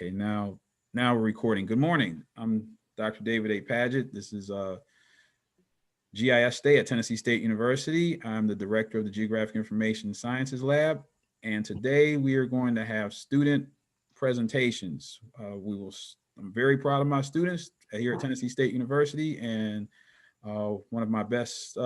Okay, now we're recording. Good morning. I'm Dr. David A. Padgett. This is GIS Day at Tennessee State University. I'm the director of the Geographic Information Sciences Lab, and today we are going to have student presentations. I'm very proud of my students here at Tennessee State University, and one of my best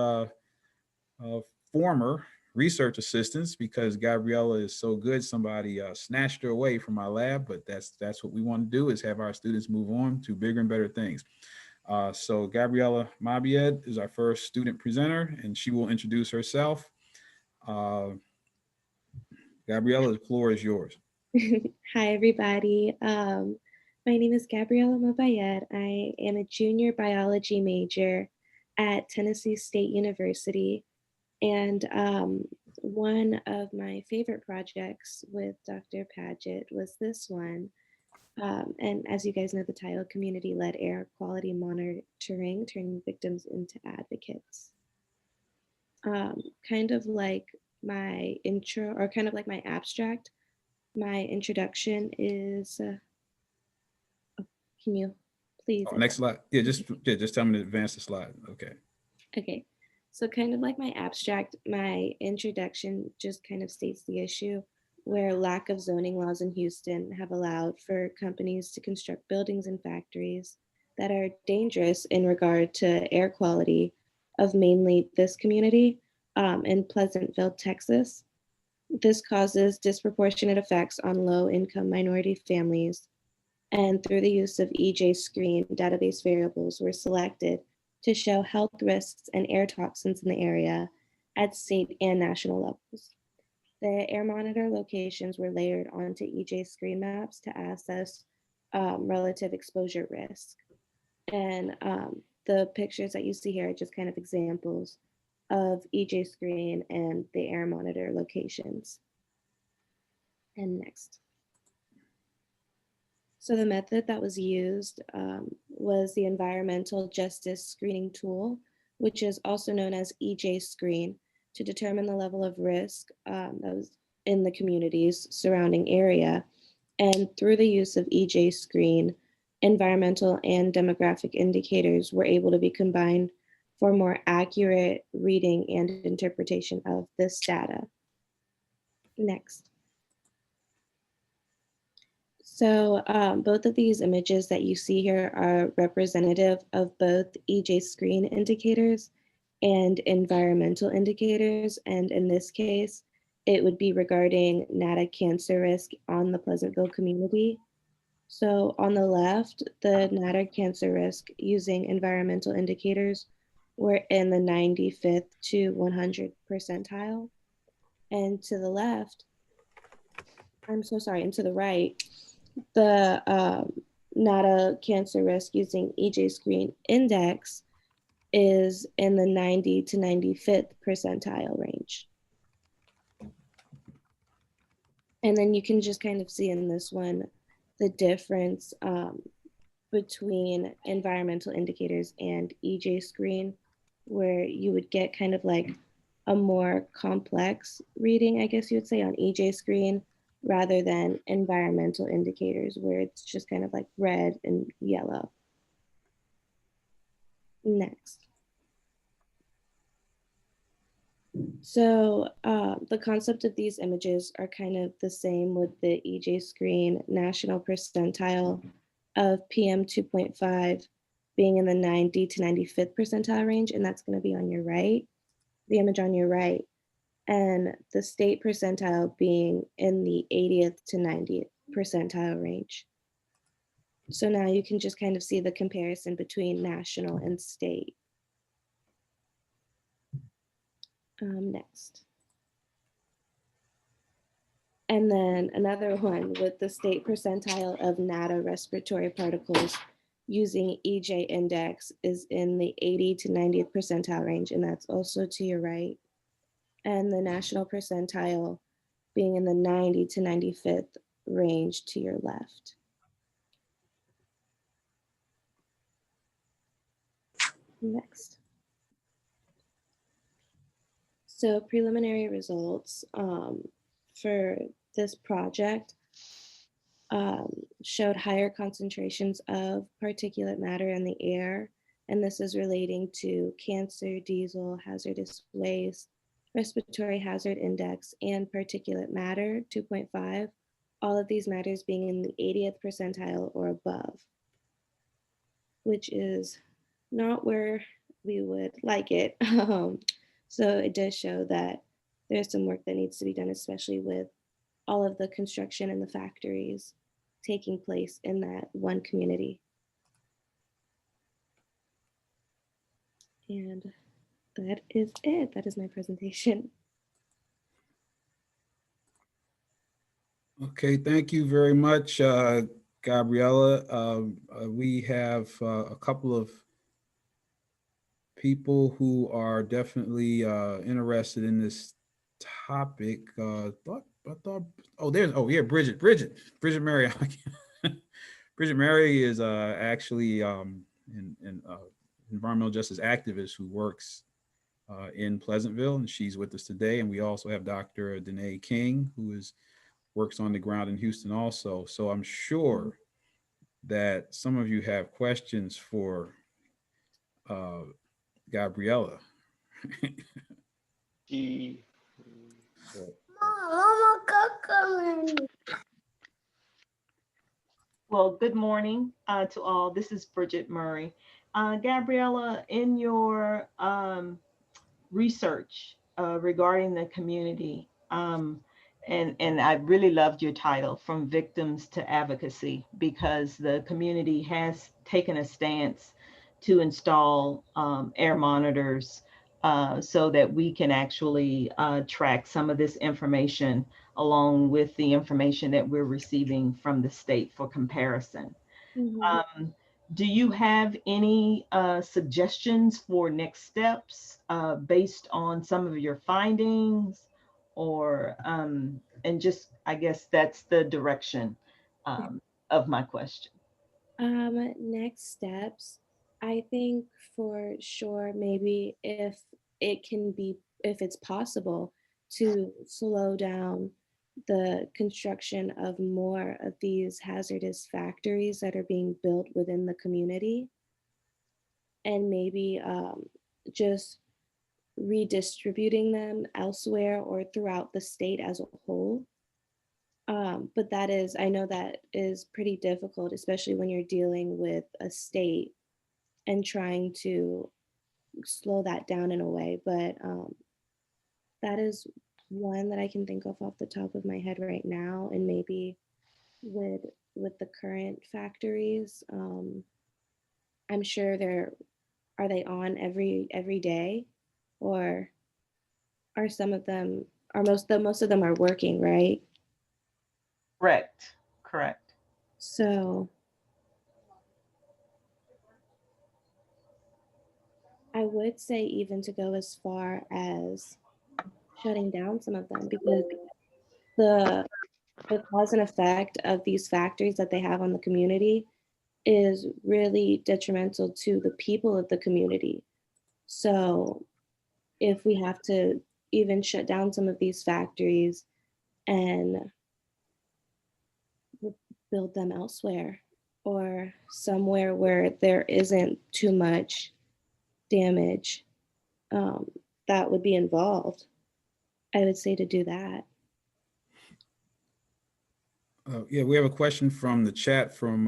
former research assistants, because Gabriella is so good, somebody snatched her away from my lab, but that's what we want to do, is have our students move on to bigger and better things. So Gabriella Mabayyed is our first student presenter, and she will introduce herself. Gabriella, the floor is yours. Hi, everybody. My name is Gabriella Mabayyed. I am a junior biology major at Tennessee State University. And one of my favorite projects with Dr. Padgett was this one. And as you guys know, the title, Community-Led Air Quality Monitoring, Turning Victims into Advocates. Kind of like my intro, or kind of like my abstract, my introduction is, can you please? Next slide. Yeah, just tell me to advance the slide. Okay. Okay. So kind of like my abstract, my introduction just kind of states the issue where lack of zoning laws in Houston have allowed for companies to construct buildings and factories that are dangerous in regard to air quality of mainly this community in Pleasantville, Texas. This causes disproportionate effects on low-income minority families, and through the use of EJSCREEN, database variables were selected to show health risks and air toxins in the area at state and national levels. The air monitor locations were layered onto EJSCREEN maps to assess relative exposure risk. And the pictures that you see here are just kind of examples of EJSCREEN and the air monitor locations. And next. So the method that was used was the Environmental Justice Screening Tool, which is also known as EJSCREEN, to determine the level of risk that was in the community's surrounding area. And through the use of EJSCREEN, environmental and demographic indicators were able to be combined for more accurate reading and interpretation of this data. Next. So both of these images that you see here are representative of both EJSCREEN indicators and environmental indicators. And in this case, it would be regarding NADA cancer risk on the Pleasantville community. So on the left, the NADA cancer risk using environmental indicators were in the 95th to 100 percentile. And to the left, and to the right, the NADA cancer risk using EJSCREEN index is in the 90 to 95th percentile range. And then you can just kind of see in this one the difference between environmental indicators and EJSCREEN, where you would get kind of like a more complex reading, I guess you would say, on EJSCREEN, rather than environmental indicators, where it's just kind of like red and yellow. Next. So the concept of these images are kind of the same with the EJSCREEN national percentile of PM 2.5 being in the 90 to 95th percentile range, and that's going to be on your right, the image on your right, and the state percentile being in the 80th to 90th percentile range. So now you can just kind of see the comparison between national and state. Next. And then another one with the state percentile of NADA respiratory particles using EJ index is in the 80 to 90th percentile range, and that's also to your right. And the national percentile being in the 90 to 95th range to your left. Next. So preliminary results for this project. showed higher concentrations of particulate matter in the air. And this is relating to cancer, diesel, hazardous waste, respiratory hazard index, and particulate matter 2.5. All of these matters being in the 80th percentile or above, which is not where we would like it. So it does show that there's some work that needs to be done, especially with all of the construction and the factories taking place in that one community. And that is it. That is my presentation. Okay, thank you very much, Gabriella. We have a couple of people who are definitely interested in this topic. Bridget Mary. Bridget Mary is actually an environmental justice activist who works in Pleasantville, and she's with us today. And we also have Dr. Danae King, who works on the ground in Houston also. So I'm sure that some of you have questions for Gabriella. Well, good morning to all. This is Bridget Murray. Gabriella, in your research regarding the community, and I really loved your title, From Victims to Advocacy, because the community has taken a stance to install air monitors so that we can actually track some of this information along with the information that we're receiving from the state for comparison. Do you have any suggestions for next steps based on some of your findings, or and just, I guess that's the direction of my question. Next steps, I think for sure, maybe if it's possible to slow down the construction of more of these hazardous factories that are being built within the community, and maybe just redistributing them elsewhere or throughout the state as a whole. But I know that is pretty difficult, especially when you're dealing with a state and trying to slow that down in a way. But that is one that I can think of off the top of my head right now. And maybe with the current factories, I'm sure are they on every day, or are some of them most of them are working, right? Correct. So I would say even to go as far as shutting down some of them, because the cause and effect of these factories that they have on the community is really detrimental to the people of the community. So if we have to even shut down some of these factories and build them elsewhere or somewhere where there isn't too much damage that would be involved, I would say to do that. Yeah, we have a question from the chat from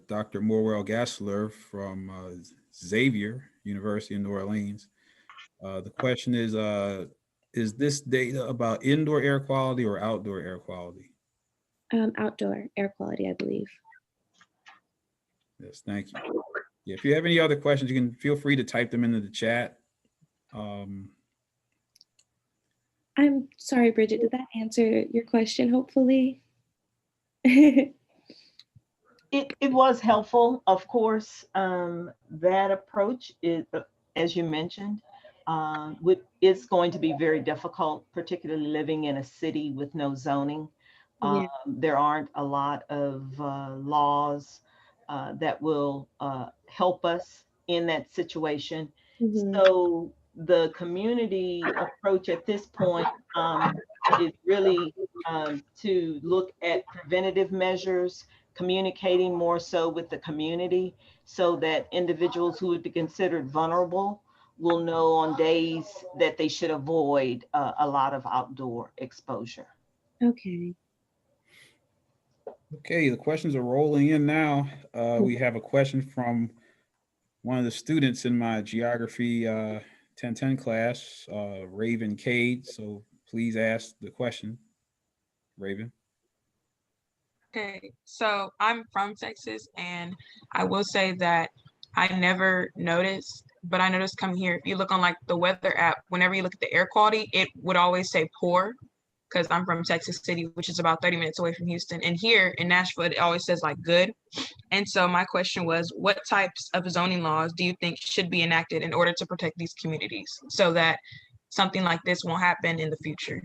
Dr. Morwell Gassler from Xavier University in New Orleans. The question is this data about indoor air quality or outdoor air quality? Outdoor air quality, I believe. Yes, thank you. Yeah, if you have any other questions, you can feel free to type them into the chat. I'm sorry, Bridget, did that answer your question, hopefully? It was helpful, of course. That approach is, as you mentioned, it's going to be very difficult, particularly living in a city with no zoning. Yeah. There aren't a lot of laws that will help us in that situation. So the community approach at this point is really to look at preventative measures, communicating more so with the community so that individuals who would be considered vulnerable will know on days that they should avoid a lot of outdoor exposure. Okay. Okay, the questions are rolling in now. We have a question from one of the students in my geography 1010 class, Raven Cade. So please ask the question, Raven. Okay, so I'm from Texas, and I will say that I never noticed, but I noticed coming here, if you look on like the weather app, whenever you look at the air quality, it would always say poor, because I'm from Texas City, which is about 30 minutes away from Houston. And here in Nashville, it always says like good. And so my question was, what types of zoning laws do you think should be enacted in order to protect these communities so that something like this won't happen in the future?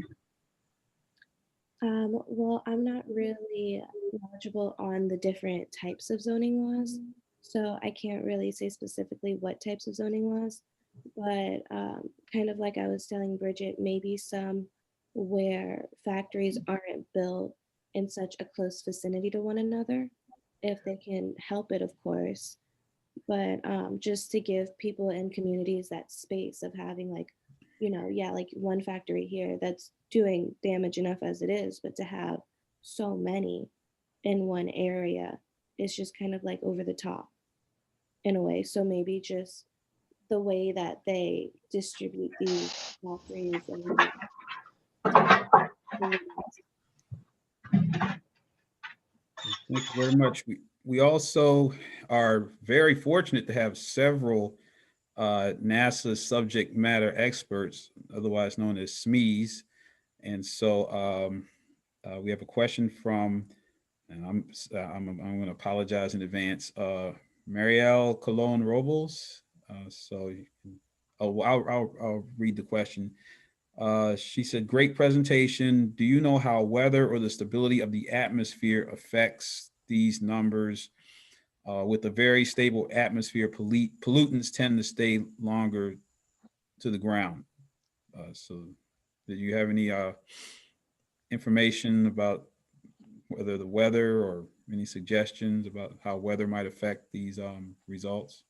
Well, I'm not really knowledgeable on the different types of zoning laws, so I can't really say specifically what types of zoning laws, but kind of like I was telling Bridget, maybe some where factories aren't built in such a close vicinity to one another, if they can help it, of course, but just to give people in communities that space of having like, yeah, like one factory here that's doing damage enough as it is, but to have so many in one area is just kind of like over the top in a way. So maybe just the way that they distribute these factories and Thank you very much. We also are very fortunate to have several NASA subject matter experts, otherwise known as SMEs. And so we have a question from, and I'm going to apologize in advance, Marielle Colon Robles. I'll read the question. She said, great presentation. Do you know how weather or the stability of the atmosphere affects these numbers? With a very stable atmosphere, pollutants tend to stay longer to the ground. So do you have any information about whether the weather or any suggestions about how weather might affect these results?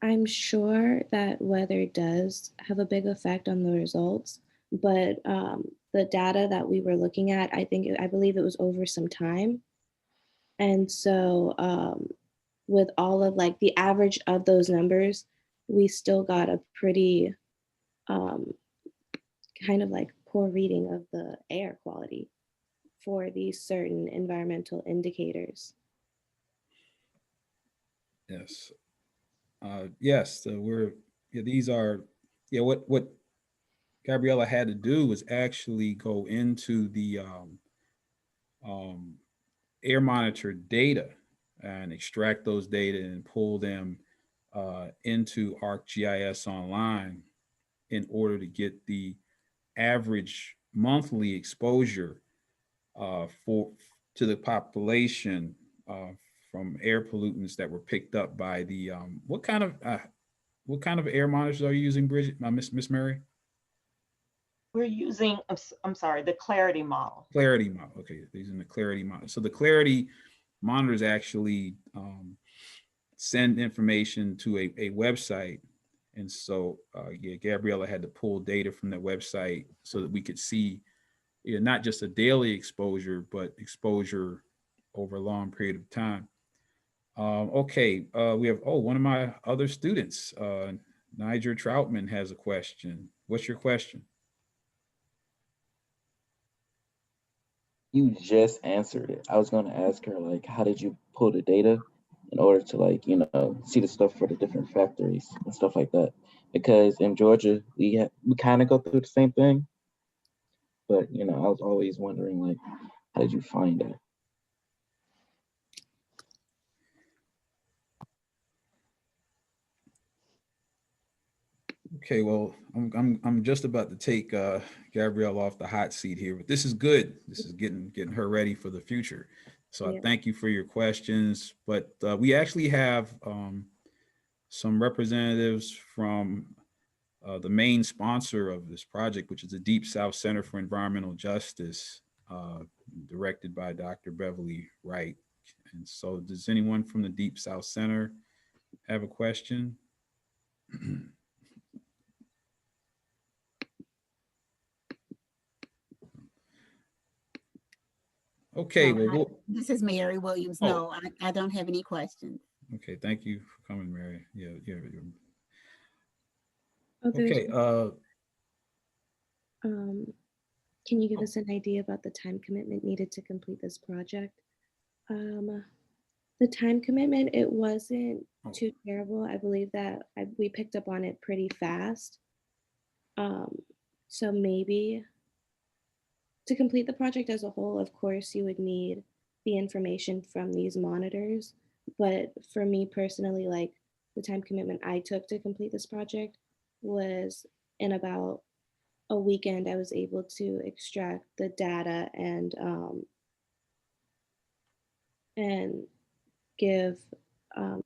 I'm sure that weather does have a big effect on the results, but the data that we were looking at, I believe it was over some time. And so with all of like the average of those numbers, we still got a pretty kind of like poor reading of the air quality for these certain environmental indicators. Yes. Yes, these are, what Gabriella had to do was actually go into the air monitor data and extract those data and pull them into ArcGIS Online in order to get the average monthly exposure to the population from air pollutants that were picked up by the what kind of air monitors are you using, Bridget? Miss Mary? We're using, I'm sorry, the Clarity model. Clarity model. Okay, using the Clarity model. So the Clarity monitors actually send information to a website. And so, Gabriella had to pull data from that website so that we could see not just a daily exposure, but exposure over a long period of time. Okay, we have, one of my other students, Niger Troutman has a question. What's your question? You just answered it. I was going to ask her, like, how did you pull the data in order to, like, see the stuff for the different factories and stuff like that? Because in Georgia, we kind of go through the same thing. But, I was always wondering, like, how did you find that? Okay, well, I'm just about to take Gabrielle off the hot seat here, but this is good. This is getting her ready for the future. So I thank you for your questions. But we actually have some representatives from the main sponsor of this project, which is the Deep South Center for Environmental Justice, directed by Dr. Beverly Wright. And so does anyone from the Deep South Center have a question? Okay, No, well, this is Mary Williams. Oh. No, I don't have any questions. okay, thank you for coming, Mary. Yeah. Oh, there's, Okay, can you give us an idea about the time commitment needed to complete this project? The time commitment, it wasn't too terrible. I believe that we picked up on it pretty fast. So maybe to complete the project as a whole, of course, you would need the information from these monitors. But for me personally, like the time commitment I took to complete this project was in about a weekend. I was able to extract the data and give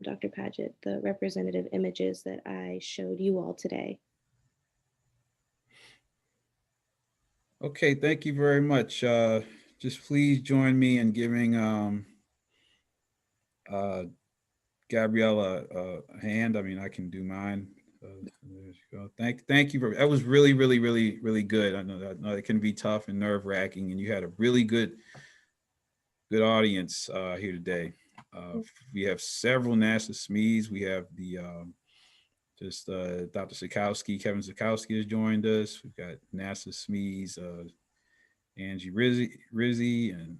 Dr. Padgett the representative images that I showed you all today. okay, thank you very much. Just please join me in giving Gabriella a hand. I mean, I can do mine. There you go. Thank you for that. Was really good. I know it can be tough and nerve wracking, and you had a really good audience here today. We have several NASA SMEs. We have the Dr. Sikowski, Kevin Sikowski has joined us. We've got NASA SMEs, Angie Rizzi, and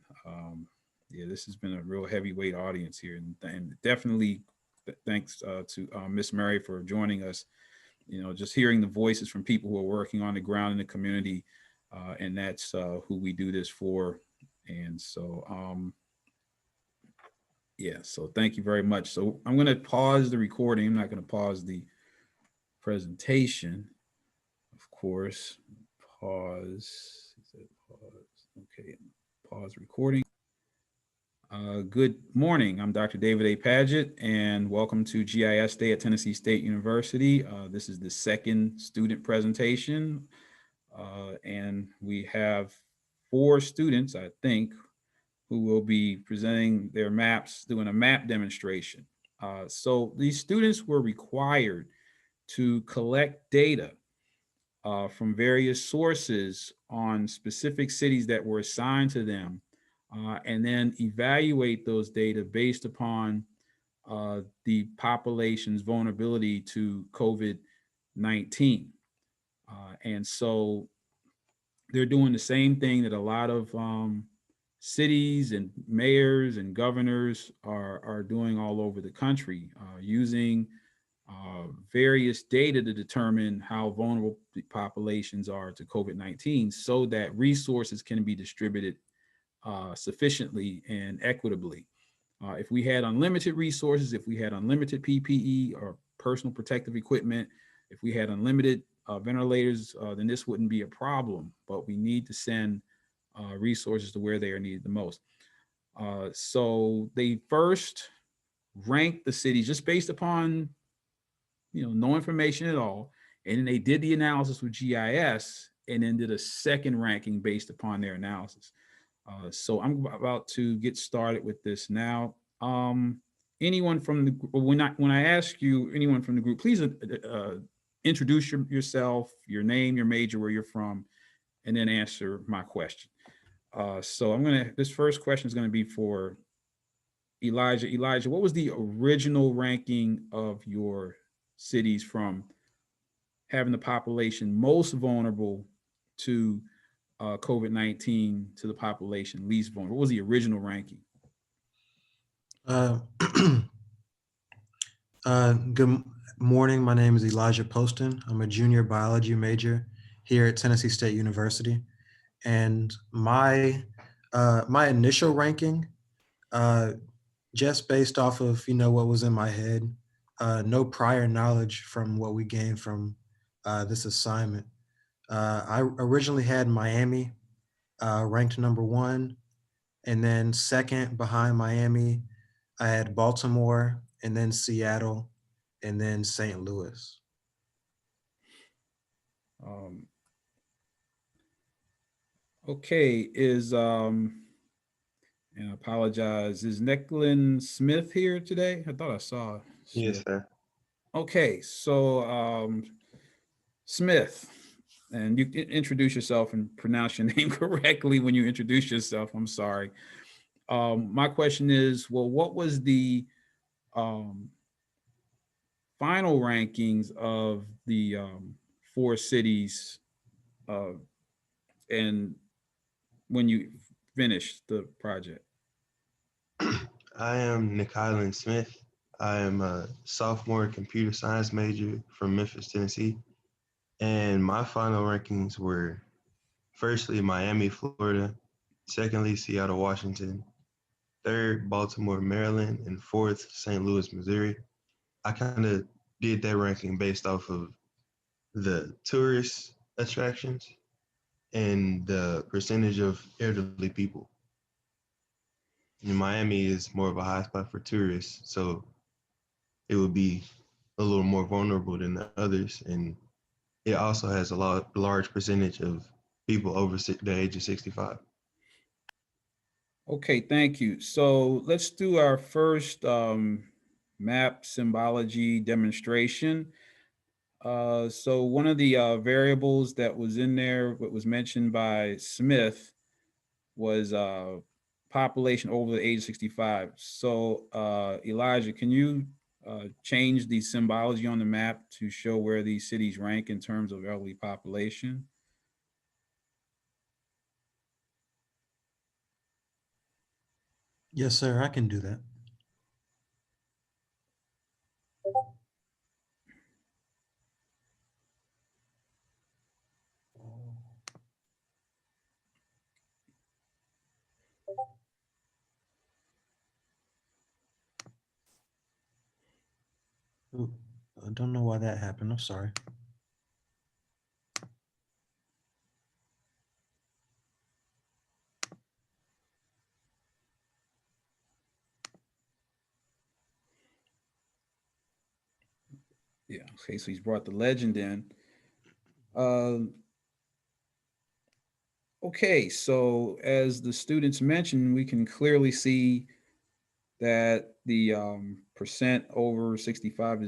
yeah, this has been a real heavyweight audience here, and definitely thanks to Miss Mary for joining us. You know, just hearing the voices from people who are working on the ground in the community, and that's who we do this for. And so, yeah, so thank you very much. So I'm going to pause the recording. I'm not going to pause the presentation, of course. Pause. Okay, pause recording. Good morning. I'm Dr. David A. Padgett, and welcome to GIS Day at Tennessee State University. This is the second student presentation, and we have 4 students, I think, who will be presenting their maps, doing a map demonstration. So these students were required to collect data from various sources on specific cities that were assigned to them, and then evaluate those data based upon the population's vulnerability to COVID-19. And so they're doing the same thing that a lot of cities and mayors and governors are doing all over the country, using various data to determine how vulnerable the populations are to COVID-19 so that resources can be distributed sufficiently and equitably. If we had unlimited resources, if we had unlimited PPE or personal protective equipment, if we had unlimited ventilators, then this wouldn't be a problem, but we need to send resources to where they are needed the most. So they first ranked the cities just based upon, no information at all. And then they did the analysis with GIS and then did a second ranking based upon their analysis. So I'm about to get started with this now. Anyone from the group, when I ask you, anyone from the group, please introduce yourself, your name, your major, where you're from, and then answer my question. So this first question is gonna be for Elijah. Elijah, what was the original ranking of your cities from having the population most vulnerable to COVID-19 to the population least vulnerable? What was the original ranking? Good morning. My name is Elijah Poston. I'm a junior biology major here at Tennessee State University. And my initial ranking, just based off of, what was in my head, no prior knowledge from what we gained from this assignment. I originally had Miami ranked number 1, and then second behind Miami, I had Baltimore, and then Seattle, and then St. Louis. Okay, and I apologize, is Necklin Smith here today? I thought I saw Yes, Smith. sir. Okay, so Smith, and you introduce yourself and pronounce your name correctly when you introduce yourself. I'm sorry. My question is, well, what was the final rankings of the 4 cities and when you finished the project? I am Nikylan Smith. I am a sophomore computer science major from Memphis, Tennessee. And my final rankings were firstly, Miami, Florida, secondly, Seattle, Washington, third, Baltimore, Maryland, and fourth, St. Louis, Missouri. I kind of did that ranking based off of the tourist attractions and the percentage of elderly people. And Miami is more of a hotspot for tourists, so it would be a little more vulnerable than the others. And it also has a large percentage of people over the age of 65. Okay, thank you. So let's do our first map symbology demonstration. So one of the variables that was in there, what was mentioned by Smith, was population over the age of 65. So Elijah, can you change the symbology on the map to show where these cities rank in terms of elderly population? Yes, sir, I can do that. Ooh, I don't know why that happened. I'm sorry. Yeah, okay, so he's brought the legend in. Okay, so as the students mentioned, we can clearly see that the percent over 65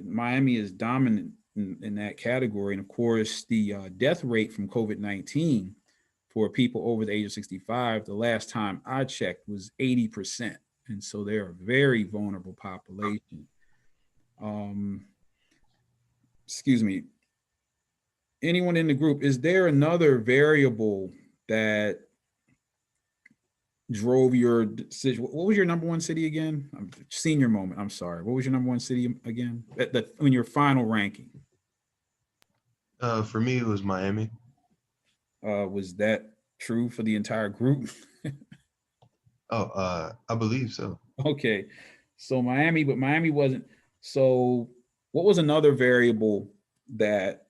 Miami is dominant in that category. And of course, the death rate from COVID-19 for people over the age of 65, the last time I checked, was 80%. And so they're a very vulnerable population. Excuse me. Anyone in the group, is there another variable that drove your decision? What was your number one city again? Senior moment. I'm sorry. What was your number one city again? In your final ranking? For me, it was Miami. Was that true for the entire group? I believe so. Okay. So Miami, but Miami wasn't. So what was another variable that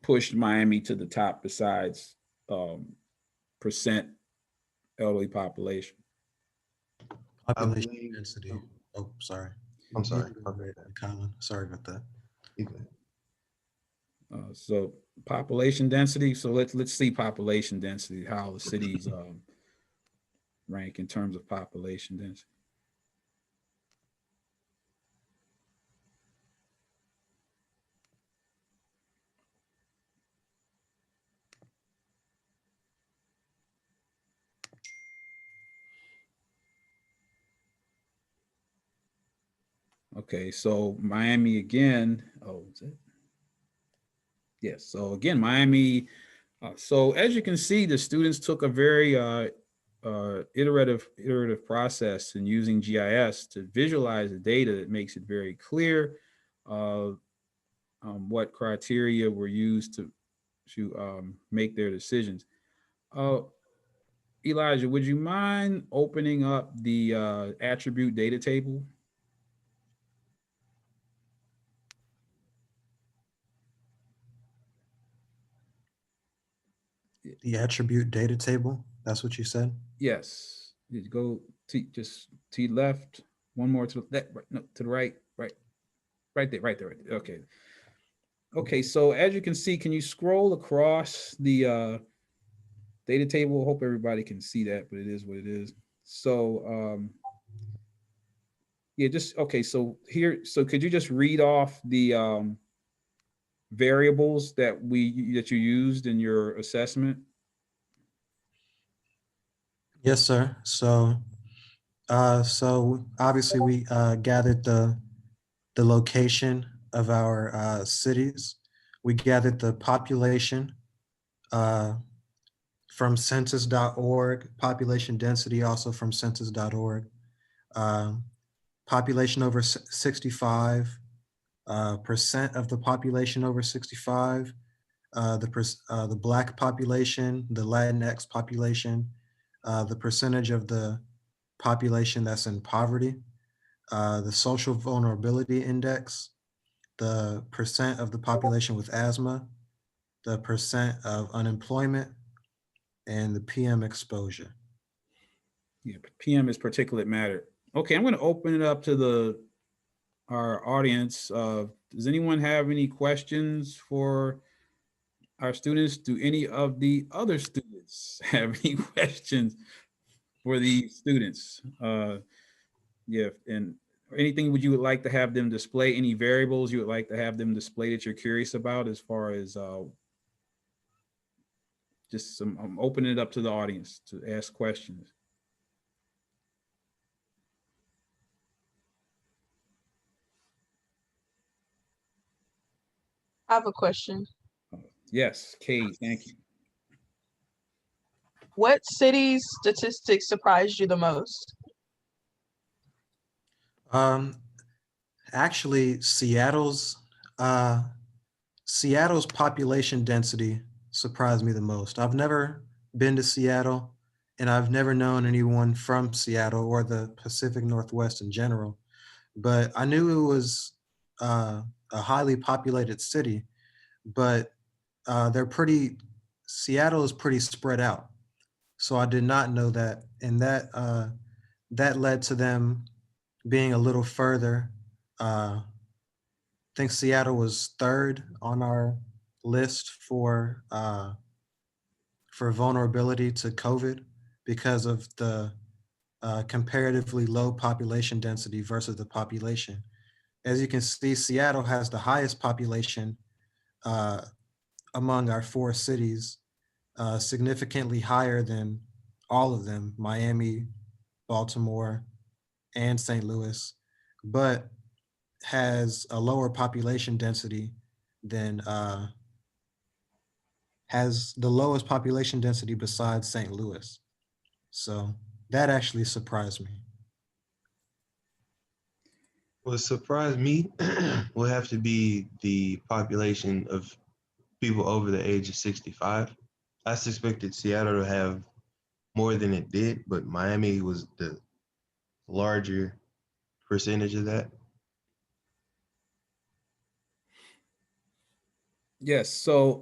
pushed Miami to the top besides percent elderly population? Population believe- density. Oh, sorry. I'm sorry. Colin, sorry about that. So population density. So let's see population density, how the cities rank in terms of population density. Okay, so Miami again. Oh, is it? Yes. So again, Miami. So as you can see, the students took a very iterative process in using GIS to visualize the data that makes it very clear what criteria were used to make their decisions. Elijah, would you mind opening up the attribute data table? The attribute data table, that's what you said? Yes. You go just to your left, one more to the left, no, to the right, right there. Okay. Okay, so as you can see, can you scroll across the data table? Hope everybody can see that, but it is what it is. So yeah, just okay. So here, so could you just read off the variables that you used in your assessment? Yes, sir. So obviously we gathered the location of our cities. We gathered the population uh, from census.org, population density also from census.org, population over 65, percent of the population over 65, the Black population, the Latinx population, the percentage of the population that's in poverty, the social vulnerability index, the percent of the population with asthma, the percent of unemployment, and the PM exposure. Yeah, PM is particulate matter. Okay, I'm going to open it up to our audience. Does anyone have any questions for our students? Do any of the other students have any questions for the students? Yeah, and anything would you would like to have them display? Any variables you would like to have them display that you're curious about as far as just some, I'm opening it up to the audience to ask questions. I have a question. Yes, Kate, thank you. What city's statistics surprised you the most? Actually, Seattle's population density surprised me the most. I've never been to Seattle, and I've never known anyone from Seattle or the Pacific Northwest in general, but I knew it was a highly populated city, but Seattle is pretty spread out. So I did not know that, and that led to them being a little further. I think Seattle was third on our list for vulnerability to COVID because of the comparatively low population density versus the population. As you can see, Seattle has the highest population uh, among our four cities, significantly higher than all of them, Miami, Baltimore, and St. Louis, but has a lower population density than, has the lowest population density besides St. Louis. So that actually surprised me. What surprised me would have to be the population of people over the age of 65. I suspected Seattle to have more than it did, but Miami was the larger percentage of that. Yes, so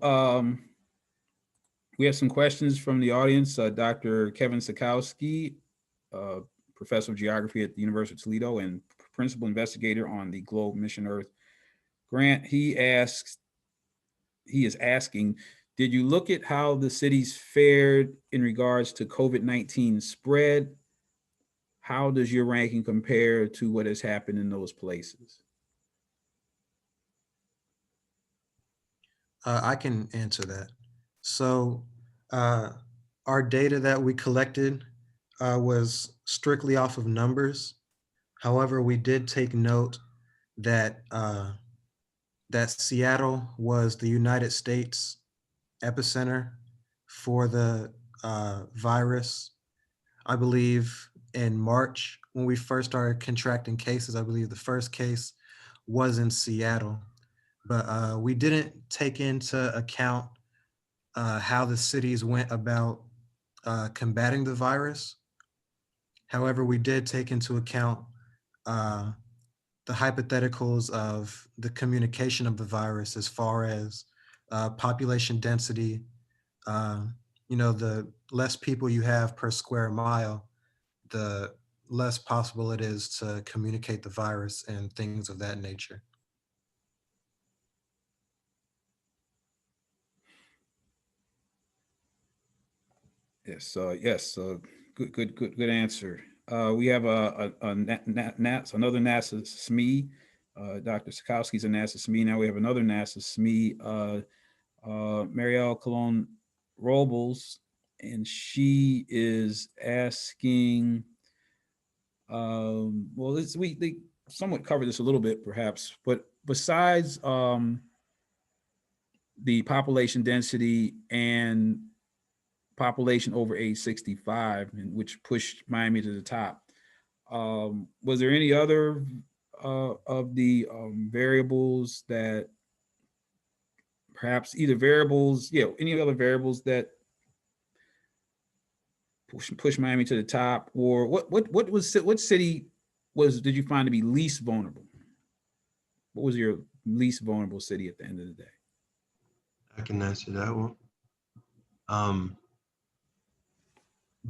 we have some questions from the audience. Dr. Kevin Sikowski, professor of geography at the University of Toledo and principal investigator on the Globe Mission Earth grant. He is asking, did you look at how the cities fared in regards to COVID-19 spread? How does your ranking compare to what has happened in those places? I can answer that. So our data that we collected was strictly off of numbers. However, we did take note that that Seattle was the United States epicenter for the virus. I believe in March when we first started contracting cases, I believe the first case was in Seattle, but we didn't take into account how the cities went about combating the virus. However, we did take into account uh, the hypotheticals of the communication of the virus as far as population density. The less people you have per square mile, the less possible it is to communicate the virus and things of that nature. Yes, yes, good answer. We have another NASA SME. Dr. Sikowski's a NASA SME. Now we have another NASA SME, Marielle Colon Robles, and she is asking, well, they somewhat covered this a little bit perhaps, but besides the population density and population over age 65, and which pushed Miami to the top, was there any other of the variables that perhaps either variables, any other variables that push Miami to the top, or what city did you find to be least vulnerable? What was your least vulnerable city at the end of the day? I can answer that one.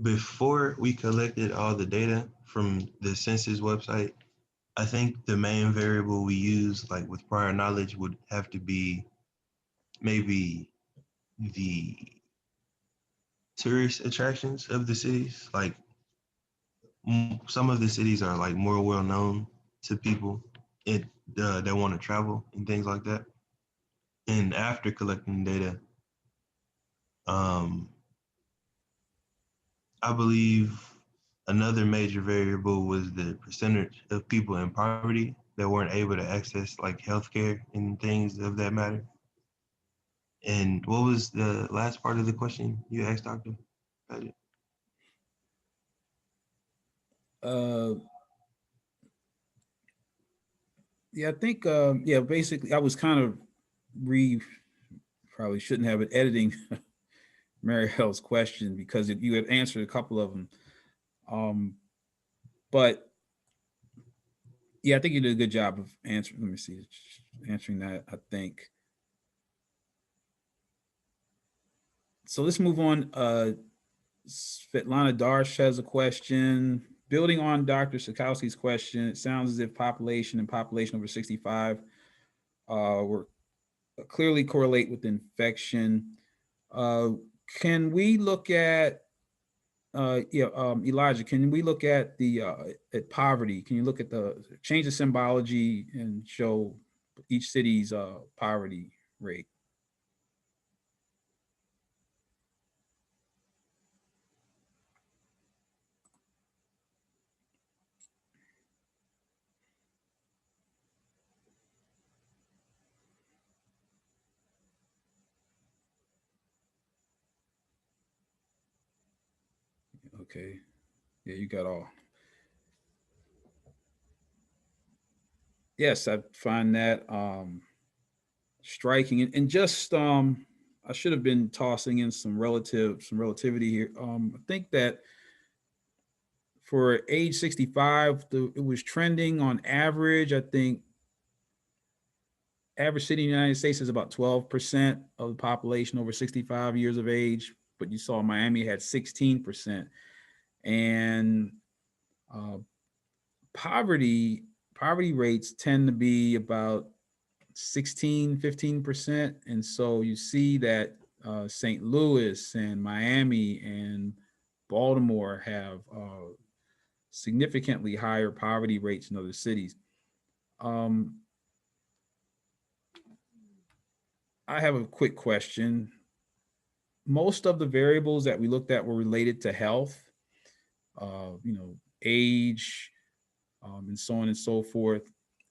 Before we collected all the data from the census website, I think the main variable we use, like with prior knowledge, would have to be maybe the tourist attractions of the cities. Like some of the cities are like more well known to people that want to travel and things like that. And after collecting data, I believe another major variable was the percentage of people in poverty that weren't able to access like healthcare and things of that matter. And what was the last part of the question you asked, Dr. Padgett? Yeah, I think, basically I was kind of probably shouldn't have been editing Marielle's question because you had answered a couple of them. But yeah, I think you did a good job of answering. Let me see, answering that, I think. So let's move on. Svetlana Darsh has a question. Building on Dr. Sikowski's question, it sounds as if population and population over 65 were clearly correlate with infection. Can we look at Elijah, can we look at the at poverty? Can you look at change the symbology and show each city's poverty rate? Okay, yeah, you got all. Yes, I find that striking, and just I should have been tossing in some relativity here. I think that for age 65, it was trending on average. I think average city in the United States is about 12% of the population over 65 years of age, but you saw Miami had 16%. And poverty rates tend to be about 16-15%. And so you see that St. Louis and Miami and Baltimore have significantly higher poverty rates than other cities. I have a quick question. Most of the variables that we looked at were related to health, age, and so on and so forth,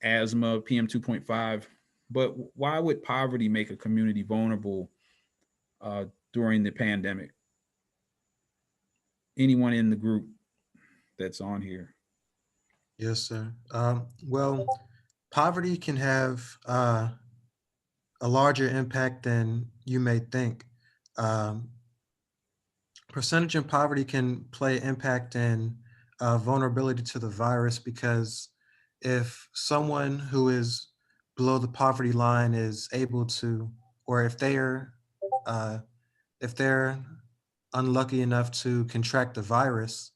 asthma, PM 2.5. But why would poverty make a community vulnerable during the pandemic? Anyone in the group that's on here? Yes, sir. Well, poverty can have a larger impact than you may think. Percentage in poverty can play impact in vulnerability to the virus, because if someone who is below the poverty line is able to, or if they're unlucky enough to contract the virus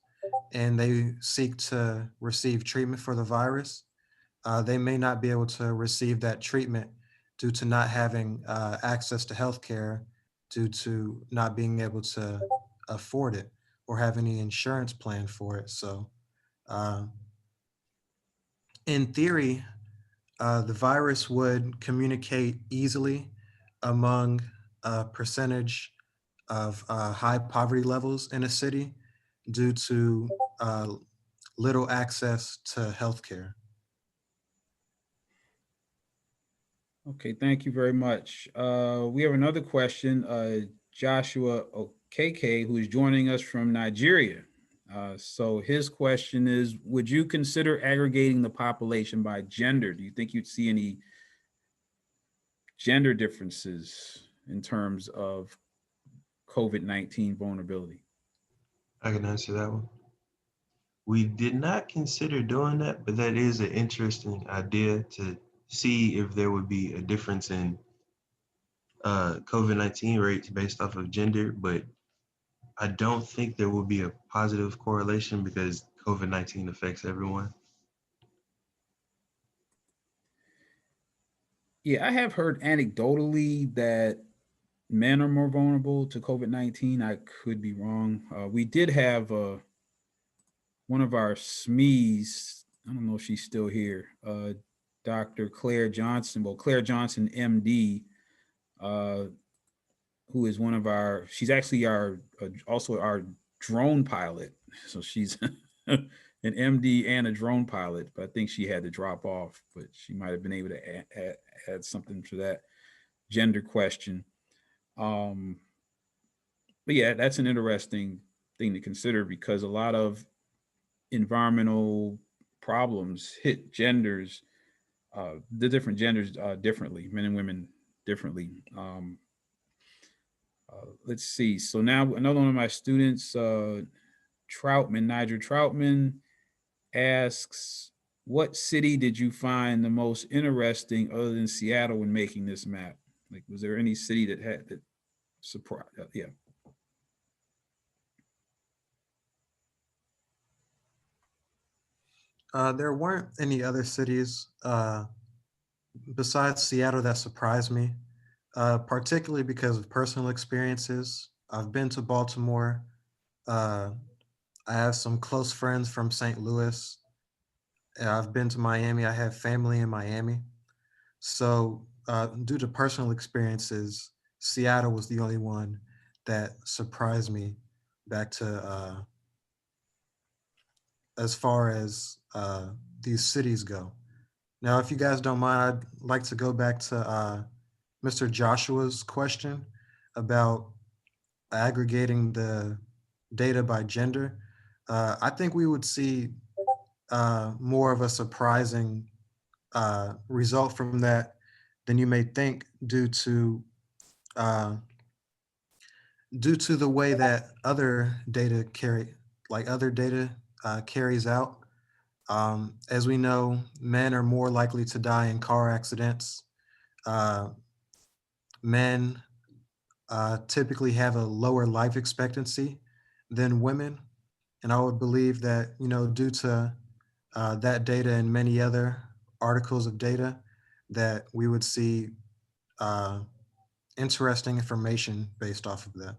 and they seek to receive treatment for the virus, they may not be able to receive that treatment due to not having access to healthcare, due to not being able to afford it or have any insurance plan for it. So in theory, the virus would communicate easily among a percentage of high poverty levels in a city due to little access to healthcare. Okay, thank you very much. We have another question, Joshua Okeke, who is joining us from Nigeria. So his question is, would you consider aggregating the population by gender? Do you think you'd see any gender differences in terms of COVID-19 vulnerability? I can answer that one. We did not consider doing that, but that is an interesting idea to see if there would be a difference in COVID-19 rates based off of gender, but I don't think there will be a positive correlation because COVID-19 affects everyone. Yeah, I have heard anecdotally that men are more vulnerable to COVID-19. I could be wrong. We did have one of our SMEs, I don't know if she's still here, Dr. Claire Johnson, Claire Johnson, MD, who is one of our, she's actually also our drone pilot. So she's an MD and a drone pilot, but I think she had to drop off, but she might have been able to add something to that gender question. But yeah, that's an interesting thing to consider because a lot of environmental problems hit genders, the different genders differently, men and women differently. Let's see. So now another one of my students, Nigel Troutman, asks, what city did you find the most interesting other than Seattle when making this map? Like, was there any city that had that surprised? Yeah. There weren't any other cities besides Seattle that surprised me, particularly because of personal experiences. I've been to Baltimore. I have some close friends from St. Louis. I've been to Miami. I have family in Miami. So due to personal experiences, Seattle was the only one that surprised me back to as far as these cities go. Now, if you guys don't mind, I'd like to go back to Mr. Joshua's question about aggregating the data by gender. I think we would see more of a surprising result from that than you may think due to the way that other data carries out. As we know, men are more likely to die in car accidents. Men typically have a lower life expectancy than women. And I would believe that, due to that data and many other articles of data, that we would see interesting information based off of that.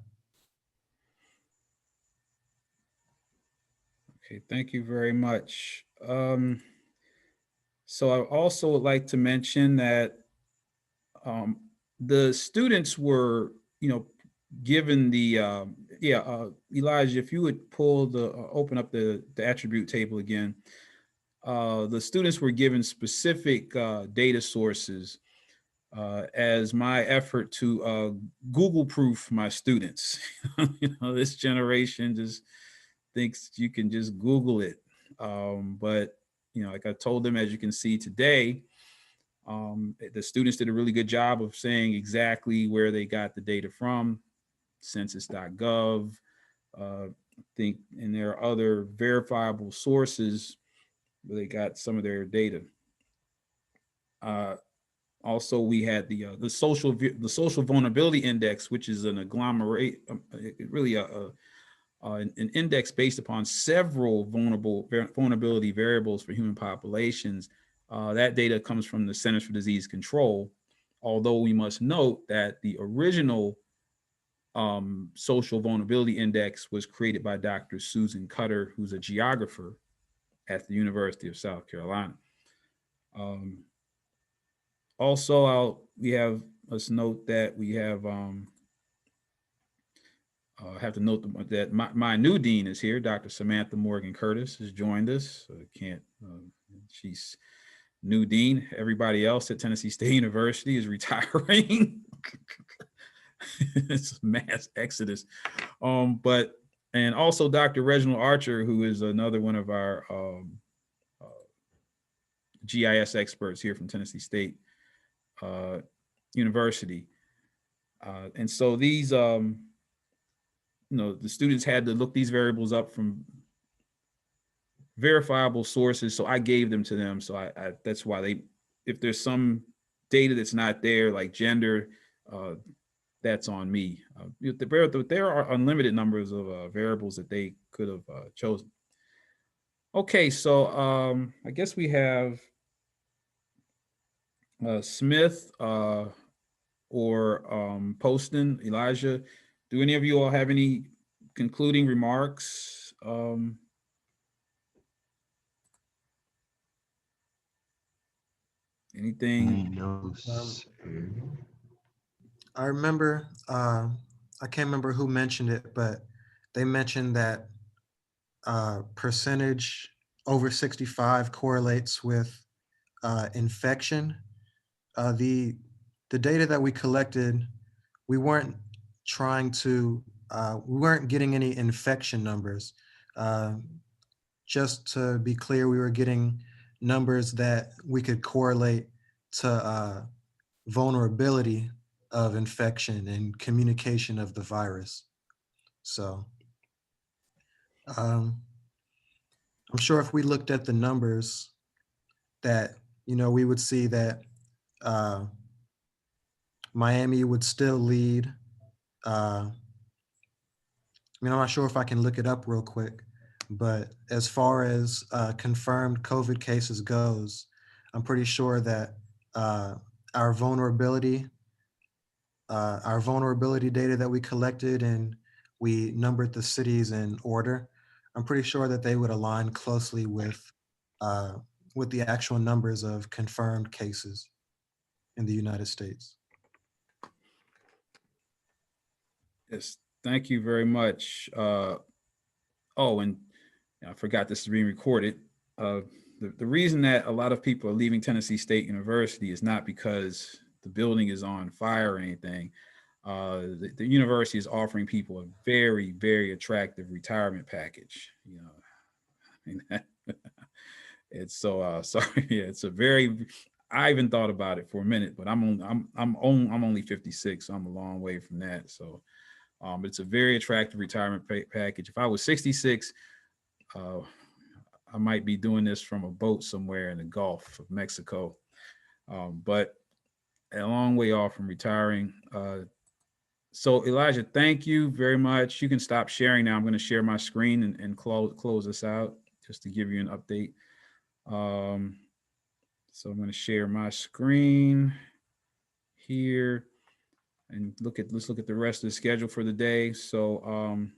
Okay, thank you very much. So I also would like to mention that the students were, given the, Elijah, if you would open up the attribute table again. The students were given specific data sources as my effort to Google proof my students. This generation just thinks you can just Google it. But, like I told them, as you can see today, the students did a really good job of saying exactly where they got the data from, census.gov, I think, and there are other verifiable sources where they got some of their data. Also, we had the social vulnerability index, which is an agglomerate, really an index based upon several vulnerability variables for human populations. That data comes from the Centers for Disease Control, although we must note that the original social vulnerability index was created by Dr. Susan Cutter, who's a geographer at the University of South Carolina. Also, let's note that we have to note that my new dean is here. Dr. Samantha Morgan Curtis has joined us. So she's new dean. Everybody else at Tennessee State University is retiring. It's a mass exodus. And also Dr. Reginald Archer, who is another one of our GIS experts here from Tennessee State University. And so these, the students had to look these variables up from verifiable sources. So I gave them to them. So that's why if there's some data that's not there, like gender, that's on me. There are unlimited numbers of variables that they could have chosen. Okay, so I guess we have Smith or Poston, Elijah. Do any of you all have any concluding remarks? Anything? No, sir. I remember, I can't remember who mentioned it, but they mentioned that percentage over 65 correlates with infection. The data that we collected, we weren't getting any infection numbers. Just to be clear, we were getting numbers that we could correlate to vulnerability of infection and communication of the virus. So I'm sure if we looked at the numbers that, we would see that Miami would still lead. I'm not sure if I can look it up real quick, but as far as confirmed COVID cases goes, I'm pretty sure that our vulnerability data that we collected and we numbered the cities in order, I'm pretty sure that they would align closely with the actual numbers of confirmed cases in the United States. Yes, thank you very much. And I forgot this is being recorded. The reason that a lot of people are leaving Tennessee State University is not because the building is on fire or anything. The university is offering people a very, very attractive retirement package. It's so sorry. Yeah, it's a very. I even thought about it for a minute, but I'm only 56, so I'm a long way from that. So, but it's a very attractive retirement package. If I was 66, I might be doing this from a boat somewhere in the Gulf of Mexico, but a long way off from retiring. So Elijah, thank you very much. You can stop sharing now. I'm going to share my screen and close this out just to give you an update. So I'm going to share my screen here and let's look at the rest of the schedule for the day. So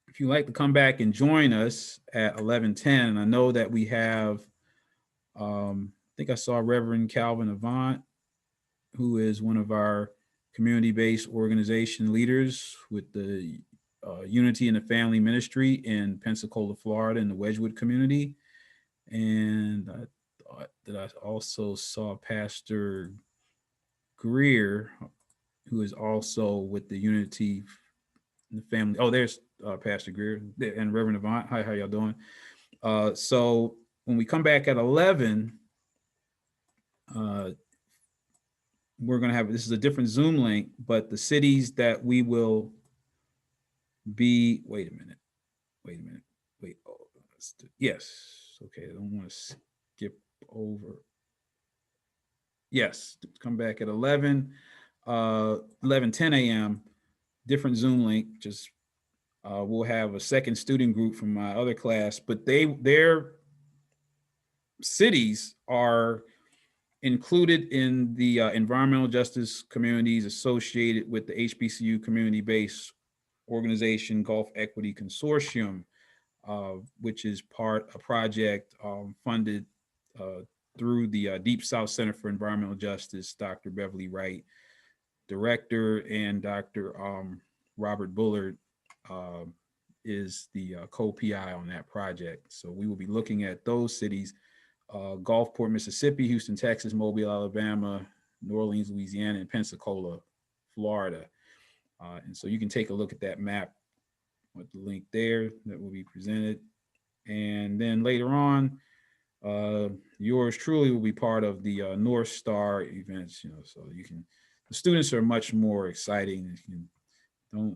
if you'd like to come back and join us at 11:10, and I know that we have, I think I saw Reverend Calvin Avant, who is one of our community-based organization leaders with the Unity in the Family Ministry in Pensacola, Florida, in the Wedgwood community. And I thought that I also saw Pastor Greer, who is also with the Unity in the Family. Oh, there's Pastor Greer and Reverend Avant. Hi, how y'all doing? So when we come back at 11, we're going to have, this is a different Zoom link, but the cities that we will be, wait a minute. Yes. Okay. I don't want to skip over. Yes. Come back at 11:10 a.m. Different Zoom link. Just we'll have a second student group from my other class, but their cities are included in the environmental justice communities associated with the HBCU community-based organization Gulf Equity Consortium, which is a project funded through the Deep South Center for Environmental Justice, Dr. Beverly Wright, director, and Dr. Robert Bullard is the co-PI on that project. So we will be looking at those cities: Gulfport, Mississippi; Houston, Texas; Mobile, Alabama; New Orleans, Louisiana; and Pensacola, Florida. And so you can take a look at that map with the link there that will be presented. And then later on, yours truly will be part of the North Star events, so the students are much more exciting.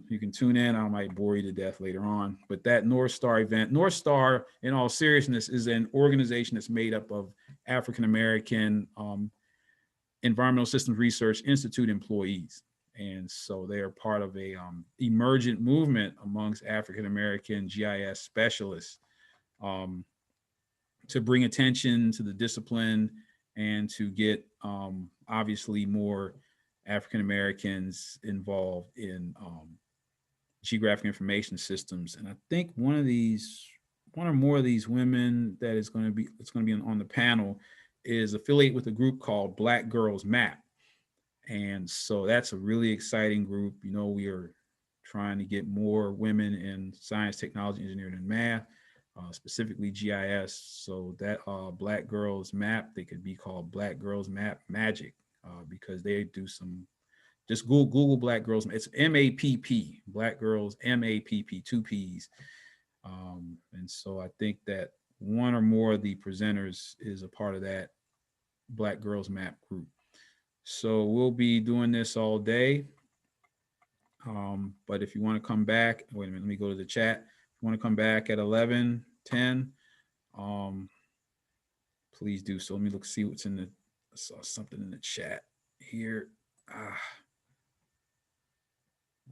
You can tune in. I might bore you to death later on, but that North Star event, North Star, in all seriousness, is an organization that's made up of African-American Environmental Systems Research Institute employees. And so they are part of a emergent movement amongst African-American GIS specialists to bring attention to the discipline and to get obviously more African Americans involved in geographic information systems. And I think one or more of these women that is going to be on the panel is affiliated with a group called Black Girls Map. And so that's a really exciting group. We are trying to get more women in science, technology, engineering, and math, specifically GIS. So that Black Girls Map, they could be called Black Girls Map Magic, because they do just Google Black Girls. It's MAPP, Black Girls, MAPP, 2 Ps. And so I think that one or more of the presenters is a part of that Black Girls Map group. So we'll be doing this all day. But if you want to come back, wait a minute, let me go to the chat. If you want to come back at 11:10, please do so. Let me see what's I saw something in the chat here.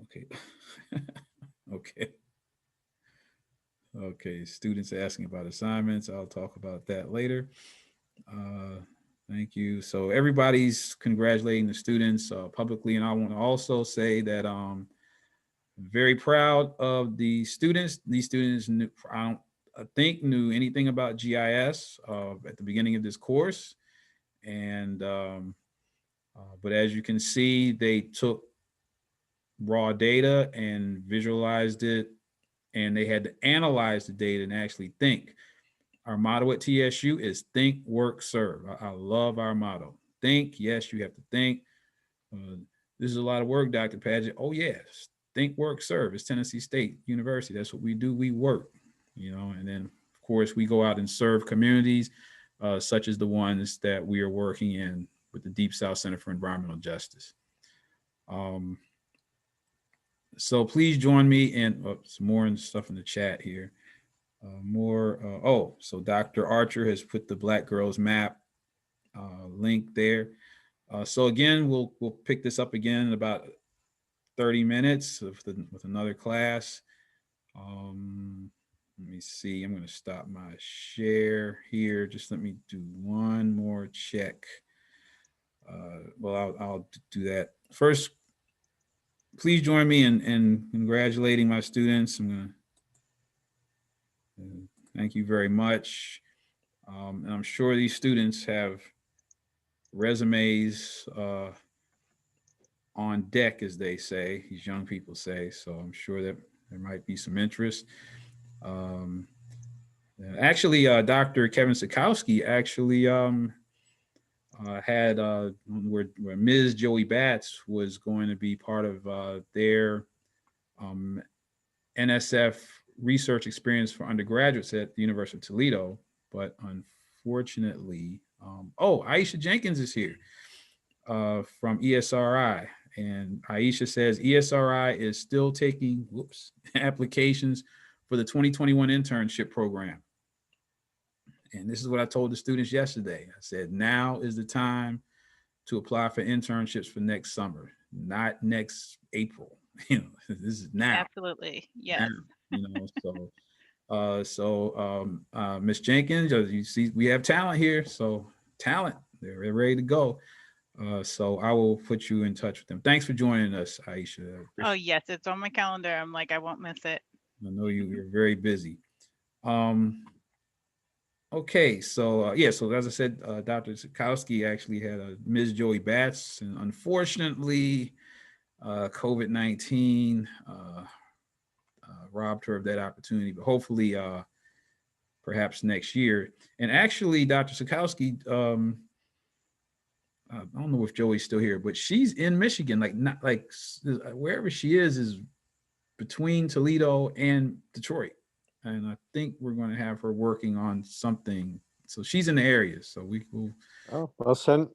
Okay. Okay, students asking about assignments. I'll talk about that later. Thank you. So everybody's congratulating the students publicly, and I want to also say that I'm very proud of the students. These students I think knew anything about GIS at the beginning of this course, and but as you can see, they took raw data and visualized it, and they had to analyze the data and actually think. Our motto at TSU is think, work, serve. I love our motto. Think, yes, you have to think. This is a lot of work, Dr. Padgett. Oh, yes. Think, work, serve. It's Tennessee State University. That's what we do. We work, and then, of course, we go out and serve communities such as the ones that we are working in with the Deep South Center for Environmental Justice. So please join me in some more stuff in the chat here. So Dr. Archer has put the Black Girls Map link there. So again, we'll pick this up again in about 30 minutes with another class. Let me see, I'm going to stop my share here. Just let me do one more check. Well, I'll do that. First, please join me in congratulating my students. I'm going to thank you very much. And I'm sure these students have resumes on deck, as they say, these young people say. So I'm sure that there might be some interest. Actually, Dr. Kevin Sikowski actually had where Ms. Joey Batts was going to be part of their NSF research experience for undergraduates at the University of Toledo, but unfortunately, Aisha Jenkins is here from ESRI, and Aisha says ESRI is still taking applications for the 2021 internship program. And this is what I told the students yesterday. I said, now is the time to apply for internships for next summer, not next April. This is now. Absolutely, yes. Now, Ms. Jenkins, you see, we have talent here. So talent, they're ready to go. So I will put you in touch with them. Thanks for joining us, Aisha. Oh, yes, it's on my calendar. I'm like, I won't miss it. I know you're very busy. Okay, so yeah, so as I said, Dr. Sikowski actually had a Ms. Joey Batts, and unfortunately, COVID-19 robbed her of that opportunity, but hopefully, perhaps next year. And actually, Dr. Sikowski, I don't know if Joey's still here, but she's in Michigan, like not like wherever she is between Toledo and Detroit. And I think we're going to have her working on something. So she's in the area. So we will. Oh, well, send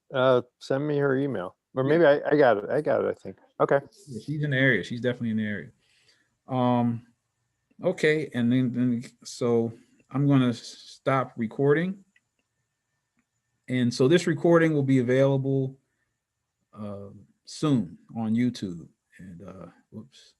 me her email, or maybe I got it. I got it, I think. Okay. Yeah, she's in the area. She's definitely in the area. Okay. And then so I'm going to stop recording. And so this recording will be available soon on YouTube. And whoops.